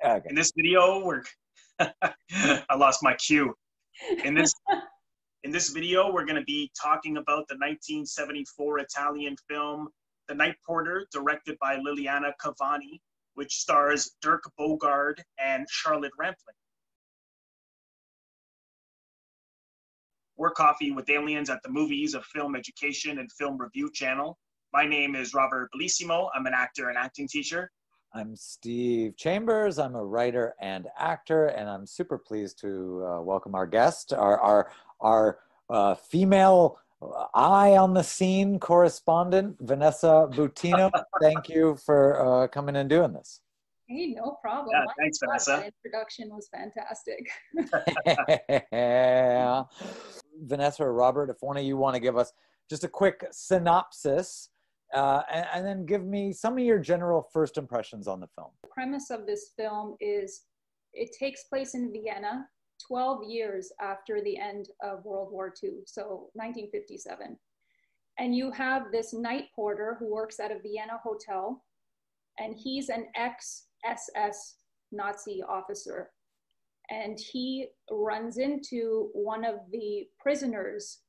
Okay. In this video, I lost my cue. In this video, we're going to be talking about the 1974 Italian film, The Night Porter, directed by Liliani Cavani, which stars Dirk Bogarde and Charlotte Rampling. We're Coffee with Aliens at the Movies, a film education and film review channel. My name is Robert Bellissimo. I'm an actor and acting teacher. I'm Steve Chambers. I'm a writer and actor, and I'm super pleased to welcome our guest, our female eye on the scene correspondent, Vanessa Buttino. Thank you for coming and doing this. Hey, no problem. Yeah, thanks, Vanessa. That introduction was fantastic. Yeah. Vanessa or Robert, if one of you want to give us just a quick synopsis, and then give me some of your general first impressions on the film. The premise of this film is it takes place in Vienna 12 years after the end of World War II, so 1957. And you have this night porter who works at a Vienna hotel, and he's an ex-SS Nazi officer. And he runs into one of the prisoners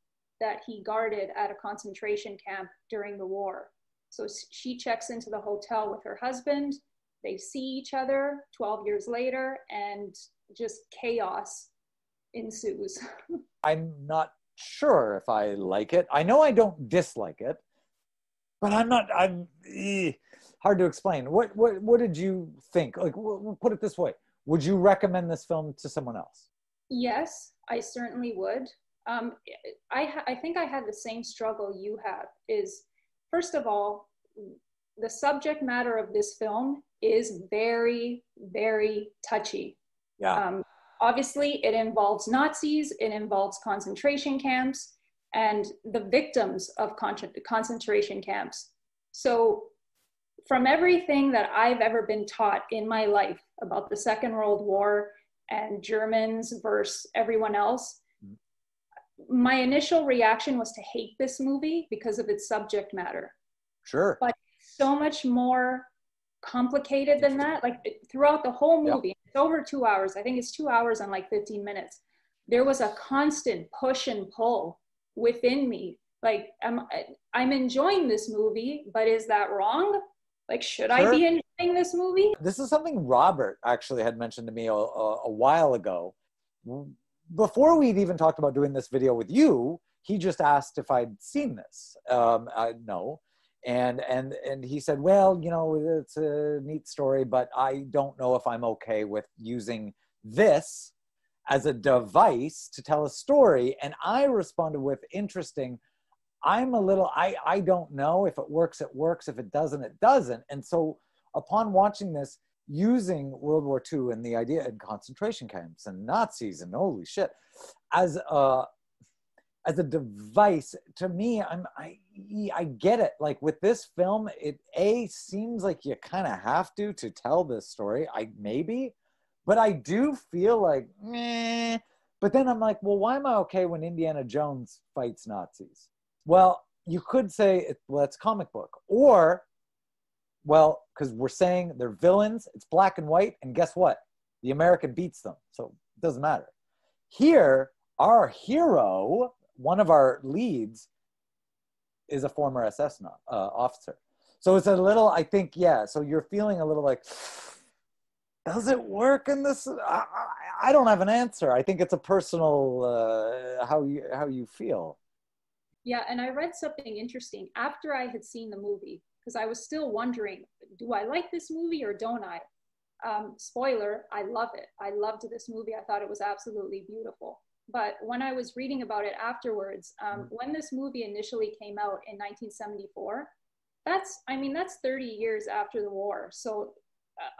that he guarded at a concentration camp during the war. So she checks into the hotel with her husband. They see each other 12 years later, and just chaos ensues. I'm not sure if I like it. I know I don't dislike it, but I'm hard to explain. What did you think? Like, put it this way. Would you recommend this film to someone else? Yes, I certainly would. I think I had the same struggle you have. Is, first of all, the subject matter of this film is very, very touchy. Yeah. Obviously, it involves Nazis, it involves concentration camps, and the victims of concentration camps. So from everything that I've ever been taught in my life about the Second World War and Germans versus everyone else, my initial reaction was to hate this movie because of its subject matter. Sure. But it's so much more complicated than that. Like, throughout the whole movie, It's over 2 hours. I think it's 2 hours and like 15 minutes. There was a constant push and pull within me. Like, I'm enjoying this movie, but is that wrong? Like, should I be enjoying this movie? This is something Robert actually had mentioned to me a while ago. Before we'd even talked about doing this video with you, he just asked if I'd seen this. No. And he said, well, you know, it's a neat story, but I don't know if I'm okay with using this as a device to tell a story. And I responded with, interesting. I'm a little, I don't know. If it works, it works. If it doesn't, it doesn't. And so upon watching this, using World War II and the idea in concentration camps and Nazis and holy shit, as a device, to me, I get it. Like, with this film, it seems like you kind of have to tell this story. But I do feel like, meh. But then I'm like, well, why am I okay when Indiana Jones fights Nazis? Well, you could say, it's comic book. Or, well, because we're saying they're villains, it's black and white, and guess what? The American beats them, so it doesn't matter. Here, our hero, one of our leads, is a former SS officer. So it's a little, I think, yeah, so you're feeling a little like, does it work in this? I don't have an answer. I think it's a personal, how you feel. Yeah, and I read something interesting after I had seen the movie, because I was still wondering, do I like this movie or don't I? Spoiler, I love it. I loved this movie. I thought it was absolutely beautiful. But when I was reading about it afterwards, when this movie initially came out in 1974, that's 30 years after the war. So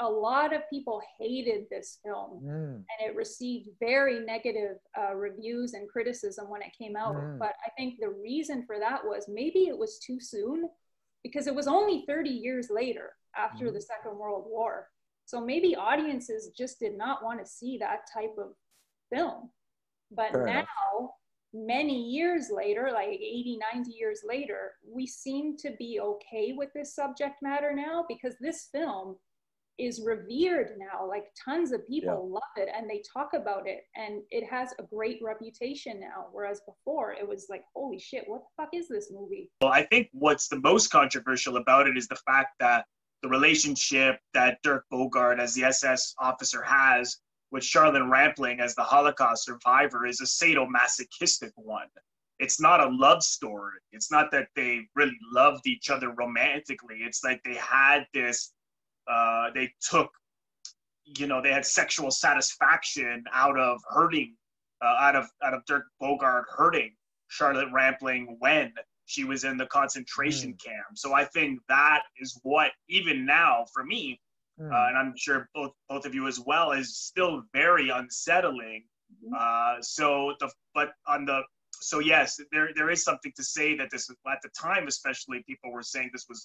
a lot of people hated this film, and it received very negative reviews and criticism when it came out. But I think the reason for that was maybe it was too soon, because it was only 30 years later after the Second World War. So maybe audiences just did not want to see that type of film. But now, many years later, like 80, 90 years later, we seem to be okay with this subject matter now, because this film is revered now. Like tons of people love it and they talk about it, and it has a great reputation now, whereas before it was like, holy shit, what the fuck is this movie? Well, I think what's the most controversial about it is the fact that the relationship that Dirk Bogarde as the SS officer has with Charlotte Rampling as the Holocaust survivor is a sadomasochistic one. It's not a love story. It's not that they really loved each other romantically. It's like they had this, they took, they had sexual satisfaction out of hurting, out of Dirk Bogarde hurting Charlotte Rampling when she was in the concentration camp. So I think that is what, even now for me, and I'm sure both of you as well, is still very unsettling. So yes, there is something to say that this, at the time especially, people were saying this was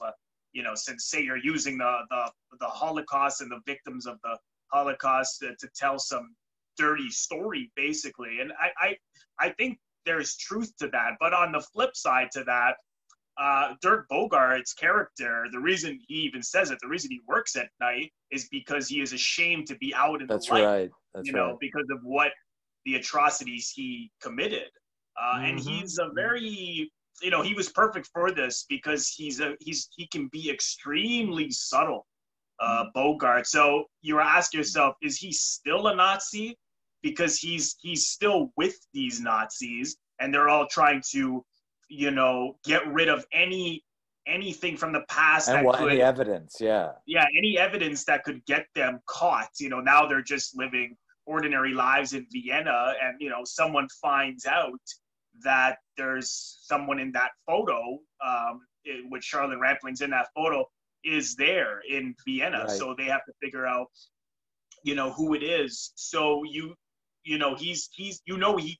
since say you're using the Holocaust and the victims of the Holocaust to tell some dirty story, basically. And I think there's truth to that. But on the flip side to that, Dirk Bogarde's character, the reason he even says it, the reason he works at night is because he is ashamed to be out in the light. That's right. Because of what the atrocities he committed. And he's a very, he was perfect for this because he can be extremely subtle, Bogarde. So you ask yourself, is he still a Nazi? Because he's still with these Nazis, and they're all trying to, get rid of anything from the past and any evidence, any evidence that could get them caught. Now they're just living ordinary lives in Vienna, and someone finds out that there's someone in that photo, with Charlotte Rampling's in that photo, is there in Vienna. Right. So they have to figure out, who it is. So he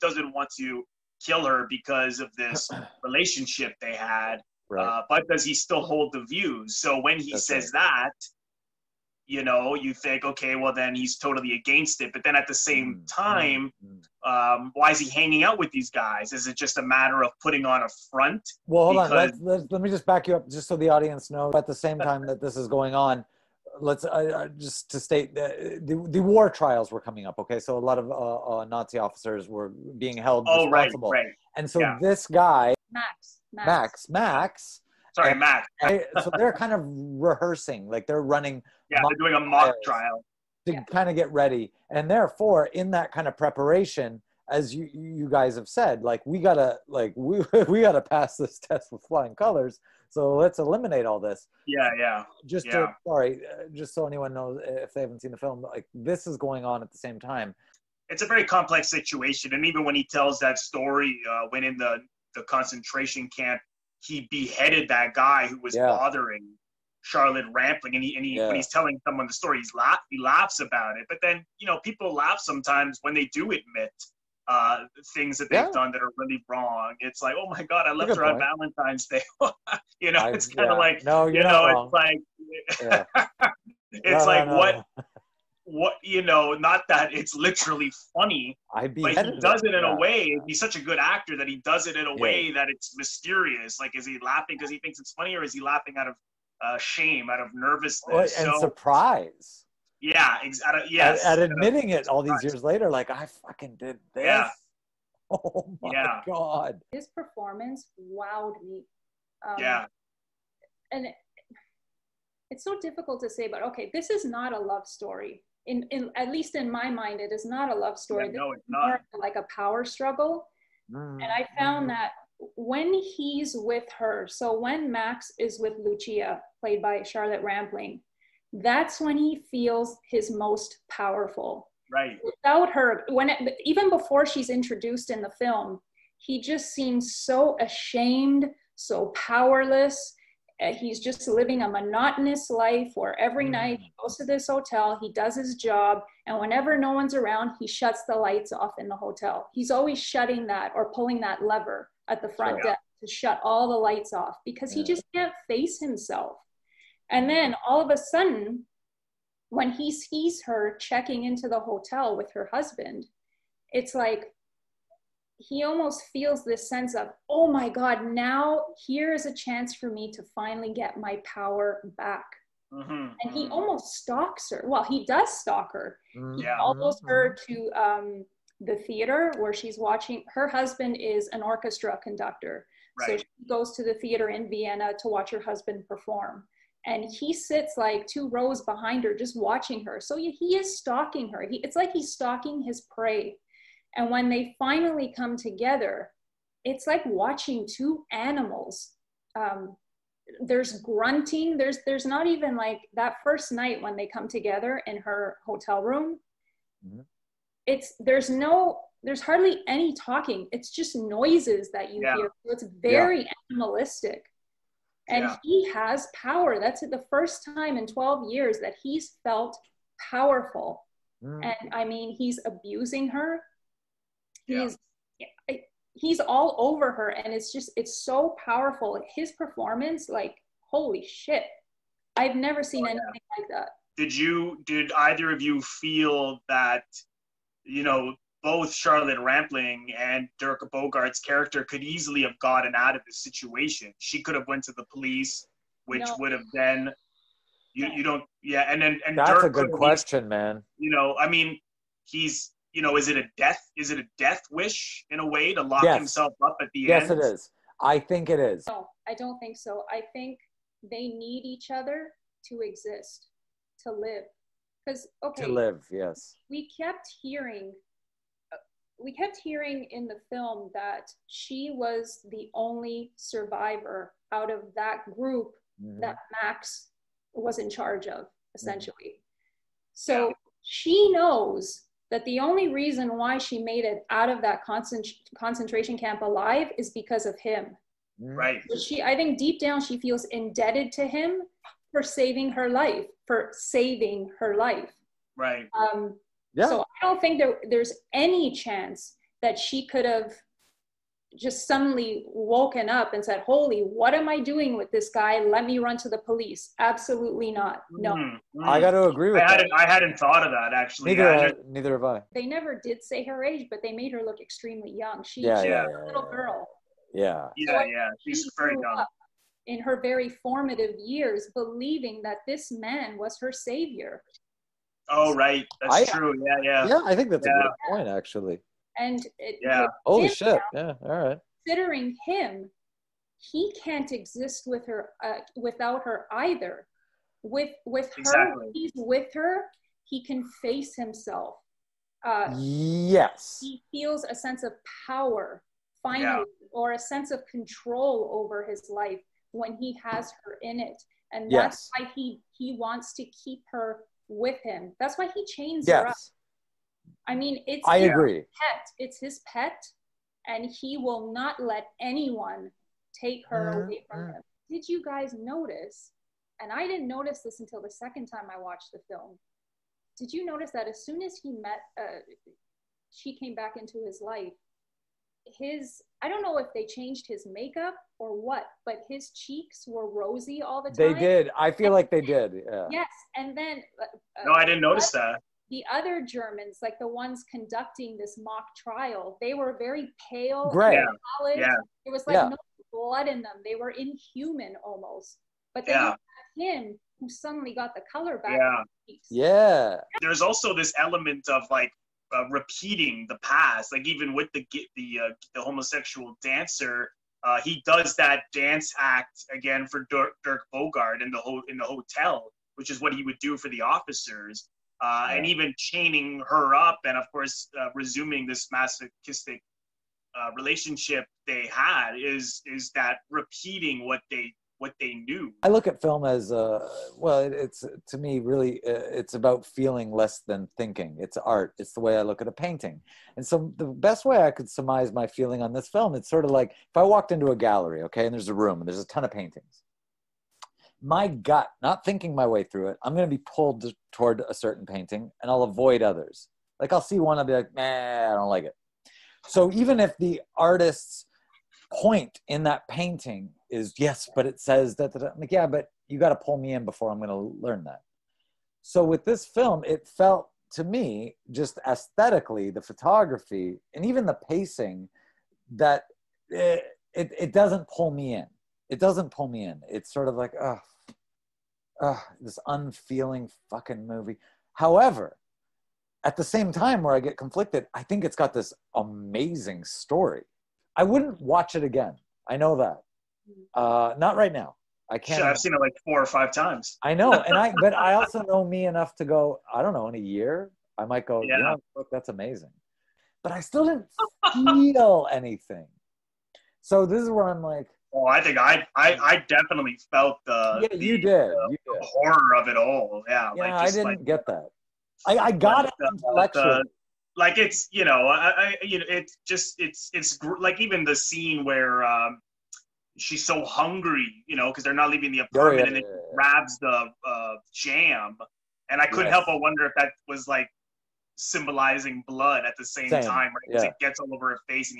doesn't want to kill her because of this relationship they had, but does he still hold the views? So when he says that, you think, okay, well then he's totally against it. But then at the same time, why is he hanging out with these guys? Is it just a matter of putting on a front? Well, hold on. Let me just back you up just so the audience knows. At the same time that this is going on, let's just to state that the war trials were coming up. Okay, so a lot of Nazi officers were being held responsible. Right. And so this guy, Max. Sorry, Max. So they're kind of rehearsing, like they're running. Yeah, they're doing a mock trial to kind of get ready, and therefore, in that kind of preparation, as you guys have said, like we gotta pass this test with flying colors. So let's eliminate all this. Just so anyone knows, if they haven't seen the film, like this is going on at the same time. It's a very complex situation, and even when he tells that story, when in the concentration camp, he beheaded that guy who was bothering Charlotte Rampling, and he when he's telling someone the story, he laughs about it. But then people laugh sometimes when they do admit things that they've done that are really wrong. It's like, oh my God, I left her on Valentine's Day. It's kind of like, no, you're not wrong. It's like, it's like what, not that it's literally funny, but he does it in a way, he's such a good actor that he does it in a way that it's mysterious. Like, is he laughing because he thinks it's funny, or is he laughing out of shame, out of nervousness? And surprise. At admitting it all these years later, like, I fucking did this. Oh my God. His performance wowed me. And it's so difficult to say, but okay, this is not a love story. In at least in my mind, it is not a love story. No, it's not. More like a power struggle. And I found that when he's with her, so when Max is with Lucia, played by Charlotte Rampling, that's when he feels his most powerful. Right. Without her, even before she's introduced in the film, he just seems so ashamed, so powerless. He's just living a monotonous life where every night he goes to this hotel, he does his job, and whenever no one's around, he shuts the lights off in the hotel. He's always shutting that or pulling that lever at the front desk to shut all the lights off because he just can't face himself. And then all of a sudden, when he sees her checking into the hotel with her husband, it's like he almost feels this sense of, oh my God, now here is a chance for me to finally get my power back. And he almost stalks her. Well, he does stalk her. He Yeah. follows her to the theater where she's watching. Her husband is an orchestra conductor. Right. So she goes to the theater in Vienna to watch her husband perform. And he sits like 2 rows behind her, just watching her. So he is stalking her. It's like he's stalking his prey. And when they finally come together, it's like watching 2 animals. There's grunting. There's not even like that first night when they come together in her hotel room. There's hardly any talking. It's just noises that you hear. So it's very animalistic. And he has power. That's the first time in 12 years that he's felt powerful. And I mean, he's abusing her. He's all over her, and it's so powerful. His performance, like, holy shit. I've never seen anything like that. Did either of you feel that, you know, both Charlotte Rampling and Dirk Bogart's character could easily have gotten out of the situation? She could have went to the police, which would have then, you don't, and that's Dirk a good question, man. You know, I mean, he's, you know, is it a death wish in a way to lock himself up at the end? Yes, it is. I think it is. No, I don't think so. I think they need each other to exist, to live. Because, okay. To live, yes. We kept hearing in the film that she was the only survivor out of that group that Max was in charge of, essentially. So she knows that the only reason why she made it out of that concentration camp alive is because of him. Right. So I think deep down, she feels indebted to him for saving her life, Right. So I don't think there's any chance that she could have just suddenly woken up and said, holy, what am I doing with this guy? Let me run to the police. Absolutely not. No. I got to agree with that. I hadn't thought of that, actually. Neither have I. They never did say her age, but they made her look extremely young. She's a little girl. Yeah. She's very young. In her very formative years, believing that this man was her savior. Oh, right. That's true. Yeah, I think that's a good point, actually. And holy shit. Now, all right. Considering him, he can't exist with her without her either. With her, he's with her, he can face himself. Yes. He feels a sense of power, finally, or a sense of control over his life when he has her in it. And that's why he wants to keep her with him. That's why he chains her up. I mean, I agree. Pet. It's his pet, and he will not let anyone take her away from him. Did you guys notice, and I didn't notice this until the second time I watched the film, did you notice that as soon as he met, she came back into his life, I don't know if they changed his makeup or what, but his cheeks were rosy all the time. They did. I feel like they did. Yeah. Yes. And then. No, I didn't notice that. The other Germans, like the ones conducting this mock trial, they were very pale, gray, solid. There was like no blood in them. They were inhuman almost. But then you have him who suddenly got the color back. Yeah. There's also this element of like repeating the past, like even with the homosexual dancer. He does that dance act again for Dirk Bogarde in the hotel, which is what he would do for the officers. And even chaining her up, and of course resuming this masochistic relationship they had is that repeating what they knew. I look at film as it's to me really it's about feeling less than thinking. It's art. It's the way I look at a painting. And so the best way I could surmise my feeling on this film, it's sort of like if I walked into a gallery, okay, and there's a room and there's a ton of paintings. My gut, not thinking my way through it, I'm going to be pulled toward a certain painting and I'll avoid others. Like I'll see one, I'll be like, nah, I don't like it. So even if the artist's point in that painting is, yes, but it says that, I'm like, yeah, but you got to pull me in before I'm going to learn that. So with this film, it felt to me, just aesthetically, the photography and even the pacing, that it doesn't pull me in. It doesn't pull me in. It's sort of like, oh, this unfeeling fucking movie. However, at the same time where I get conflicted, I think it's got this amazing story. I wouldn't watch it again. I know that. Not right now. I can't. Shit, I've seen it like 4 or 5 times. I know, but I also know me enough to go, I don't know, in a year, I might go, Yeah. Look, that's amazing. But I still didn't feel anything. So this is where I'm like, oh, I think I definitely felt you did. horror of it all. Yeah, Yeah, like, just, I didn't get that. I got it intellectually. Like it's, you know, it's just like even the scene where she's so hungry, you know, because they're not leaving the apartment, and then grabs the jam, and I couldn't help but wonder if that was like symbolizing blood at the same time, right? Because it gets all over her face,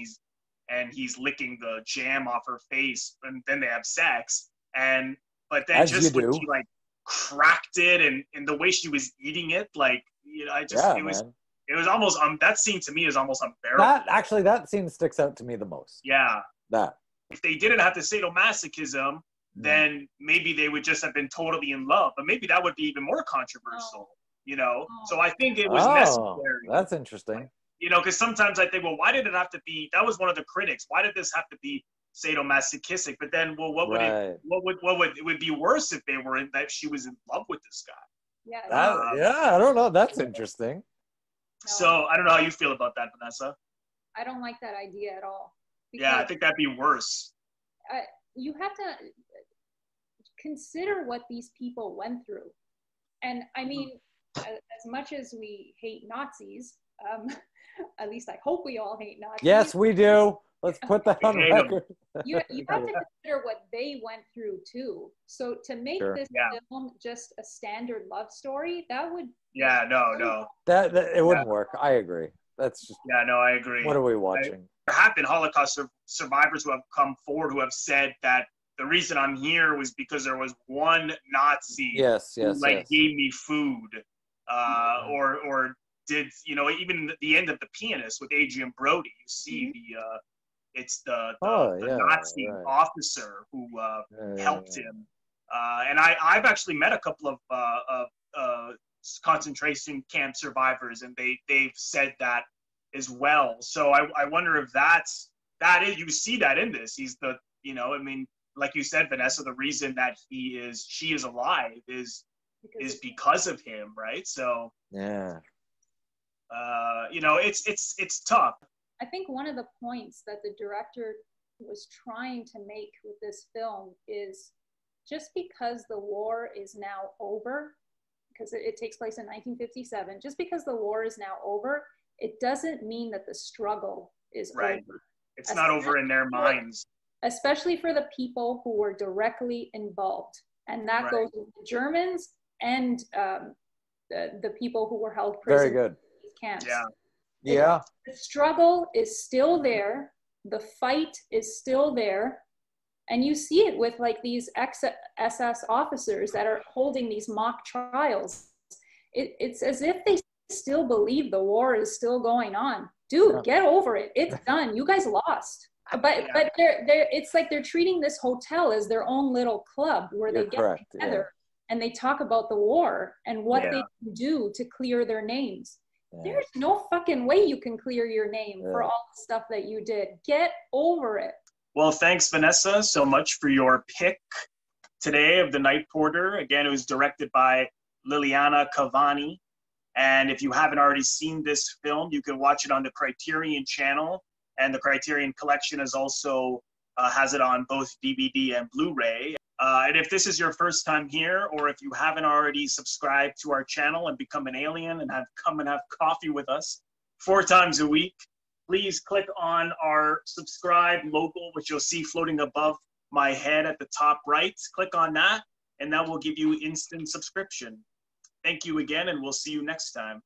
and he's licking the jam off her face, and then they have sex, but then just when she like cracked it, and the way she was eating it, like, you know, it was almost that scene to me is almost unbearable. That scene sticks out to me the most. Yeah. That. If they didn't have the sadomasochism, then maybe they would just have been totally in love. But maybe that would be even more controversial, you know? So I think it was necessary. That's interesting. You know, because sometimes I think, well, why did it have to be, that was one of the critics, why did this have to be sadomasochistic? But then, well, it would be worse if they were that she was in love with this guy. Yeah. I don't know. That's interesting. So I don't know how you feel about that, Vanessa. I don't like that idea at all. Yeah, I think that'd be worse. You have to consider what these people went through. And I mean, as much as we hate Nazis, at least I hope we all hate Nazis. Yes, we do. Let's put that on record. You have to consider what they went through too. So to make this film just a standard love story, that would no. That it wouldn't work. I agree. That's just I agree. What are we watching? There have been Holocaust survivors who have come forward who have said that the reason I'm here was because there was one Nazi who gave me food, or did, you know, even the end of The Pianist with Adrian Brody, you see it's the Nazi officer who helped him, and I've actually met a couple of concentration camp survivors, and they've said that as well. So I wonder if that is, you see that in this. He's the, you know, I mean, like you said, Vanessa, the reason that she is alive is because of him, right? So you know, it's tough. I think one of the points that the director was trying to make with this film is just because the war is now over, because it takes place in 1957, just because the war is now over, it doesn't mean that the struggle is over. It's not over in their minds. Especially for the people who were directly involved. And that goes with the Germans and the people who were held prisoner in these camps. Yeah. The struggle is still there. The fight is still there. And you see it with like these ex-SS officers that are holding these mock trials. It's as if they still believe the war is still going on. Dude, get over it. It's done. You guys lost. But they're it's like they're treating this hotel as their own little club where they get together and they talk about the war and what they can do to clear their names. There's no fucking way you can clear your name for all the stuff that you did. Get over it. Well, thanks, Vanessa, so much for your pick today of The Night Porter. Again, it was directed by Liliani Cavani. And if you haven't already seen this film, you can watch it on the Criterion channel. And the Criterion Collection is also has it on both DVD and Blu-ray. And if this is your first time here, or if you haven't already subscribed to our channel and become an alien and come and have coffee with us 4 times a week, please click on our subscribe logo, which you'll see floating above my head at the top right. Click on that, and that will give you instant subscription. Thank you again, and we'll see you next time.